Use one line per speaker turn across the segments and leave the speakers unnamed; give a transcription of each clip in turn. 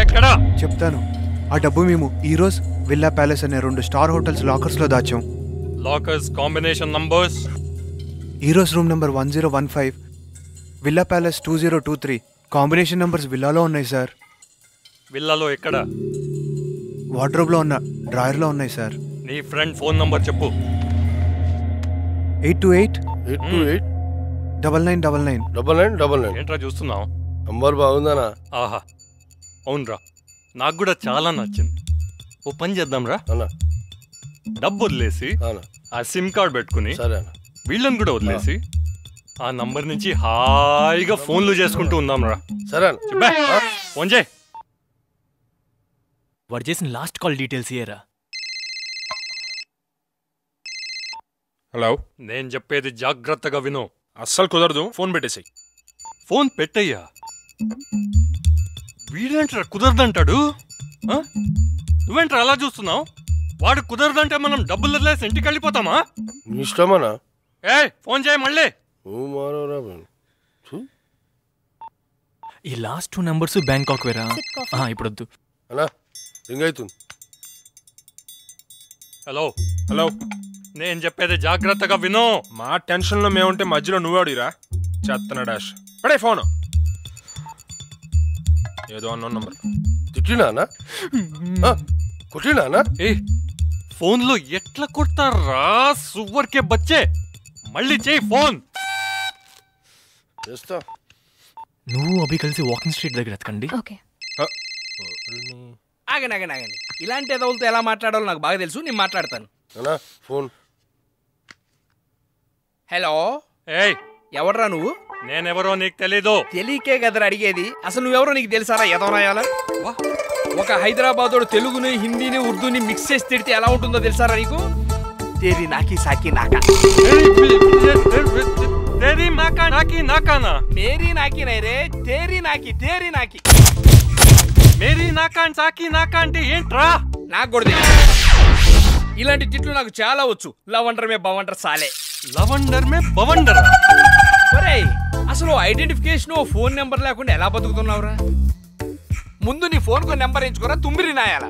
ఎక్కడా?
చెప్తాను. ఆ డబ్బు మేము ఈరోజు విల్లా ప్యాలెస్ అనే 2 స్టార్ హోటల్స్ లాకర్స్ లో దాచాం.
Lockers combination numbers.
ఈరోజు room number 1015, villa palace 2023. Combination numbers విల్లాలో ఉన్నాయి సార్.
విల్లాలో ఎక్కడ?
వార్డ్రోబ్ లో ఉన్న డ్రాయర్ లో ఉన్నాయి సార్.
నీ ఫ్రెండ్ ఫోన్ నంబర్ చెప్పు.
828-9999.
ఏంట్రా చూస్తున్నావు?
నంబర్ బాగుందానా?
ఆహా, అవునరా, నాకు కూడా చాలా నచ్చింది. ఓ పని చేద్దాంరా, డబ్బు వదిలేసి ఆ సిమ్ కార్డ్ పెట్టుకుని వీళ్ళని కూడా వదిలేసి ఆ నంబర్ నుంచి హాయిగా ఫోన్లు చేసుకుంటూ ఉందాంరా.
సరే
చెప్పా, ఫోన్ చేయి.
వాడు చేసిన లాస్ట్ కాల్ డీటెయిల్స్ ఇయ్యరా.
హలో,
నేను చెప్పేది జాగ్రత్తగా విను.
అస్సలు కుదరదు, ఫోన్ పెట్టేసాయి.
ఫోన్ పెట్టయ్యా. వీడేంట్రా కుదరదంటాడు? నువ్వేంట్రా అలా చూస్తున్నావు? వాడు కుదరదంటే మనం డబ్బులు వదిలేసి ఇంటికి వెళ్ళిపోతామా?
ఇష్టమనా?
ఏ ఫోన్ చేయి మళ్ళీ.
ఈ లాస్ట్ 2 నంబర్స్ బ్యాంకాక్ వేరా. ఇప్పుడు వద్దు.
హలో
హలో,
నేను చెప్పేది జాగ్రత్తగా విను.
మా టెన్షన్లో మేముంటే మధ్యలో నువ్వాడిరా చెత్తన డాష్. పడే ఫోన్. ఏదో అన్నోన్ నంబర్.
తిట్టినానా? కొట్టినానా?
ఏ ఫోన్లో ఎట్లా కొడతారా సువర్కే బచ్చే. మళ్ళీ చేయి ఫోన్.
చేస్తా.
నువ్వు అభి కలిసి వాకింగ్ స్ట్రీట్ దగ్గర ఎత్తుకండి.
ఆగండి ఆగండి ఆగండి. ఇలాంటి ఎదవులతో ఎలా మాట్లాడాలో నాకు బాగా తెలుసు, నేను మాట్లాడతాను.
ఫోన్.
హలో.
ఏయ్
ఎవడ్రా నువ్వు?
నేనెవరో నీకు తెలీదు.
తెలియకే కదరా అడిగేది. అసలు నువ్వెవరో నీకు తెలుసారా? ఎదవనాయాల ఒక హైదరాబాదోడు తెలుగుని హిందీని ఉర్దూని మిక్స్ చేసి తిడితే ఎలా ఉంటుందో తెలుసారా నీకు? తేరీ నాకి సాకి నాకా.
తేరీ నాకా నాకి నాకానా?
మేరీ నాకి నై రే, తేరీ నాకి తేరీ నాకి.
మేరీ నాకా సాకి నాకా అంటే ఏంట్రా?
నాకు కూడా తెలియదు. ఇలాంటి తిట్లు నాకు చాలా వచ్చు. లవండర్ మే బవండర్ సాలే.
లవండర్ మే బవండర్.
ఒరేయ్, అసలు ఐడెంటిఫికేషన్ ఫోన్ నెంబర్ లేకుండా ఎలా బతుకుతున్నావురా? ముందు నీ ఫోన్ కు నెంబర్ ఎంచుకోరా తుంబిరి నాయాల.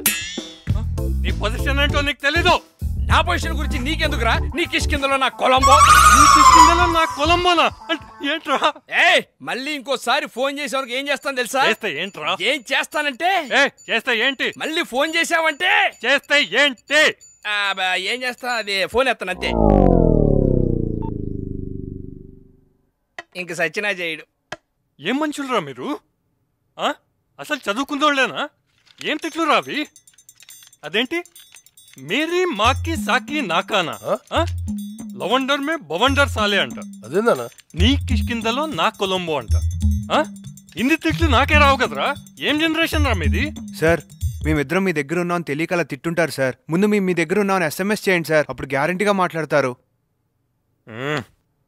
నీ పొజిషన్ ఏంటో నీకు తెలీదు.
నా పొజిషన్ గురించి నీకెందుకురా? నీ కిష్కిందలో నా కొలంబో.
నీ కిష్కిందలో నా కొలంబోనా ఏంట్రా?
మళ్ళీ ఇంకోసారి ఫోన్ చేసేవారికి ఏం చేస్తాను తెలుసా?
చేస్తే ఏంట్రా?
ఏం చేస్తానంటే
చేస్తే ఏంటి?
మళ్ళీ ఫోన్ చేసావంటే
చేస్తే ఏంటి?
ఏం చేస్తా, అది ఫోన్ ఎత్తానంతే. ఇంక సచ్చినా చేయడు.
ఏం మనుషులురా మీరు? అసలు చదువుకుందోళ్ళేనా? ఏం తిట్లు రావి? అదేంటి మేరీ మాకి సాకి నాకానా? లవండర్ మే బవండర్ సాలే అంట.
అదేందనా?
నీ కిష్కిందలో నా కొలంబో అంట. ఇన్ని తిట్లు నాకే రావు కదరా. ఏం జనరేషన్ రా మీది?
సార్, మేమిద్దరం మీ దగ్గర ఉన్నాం తెలియక అలా తిట్టుంటారు సార్. ముందు మీ దగ్గర ఉన్నామని SMS చేయండి సార్, అప్పుడు గ్యారంటీగా మాట్లాడతారు.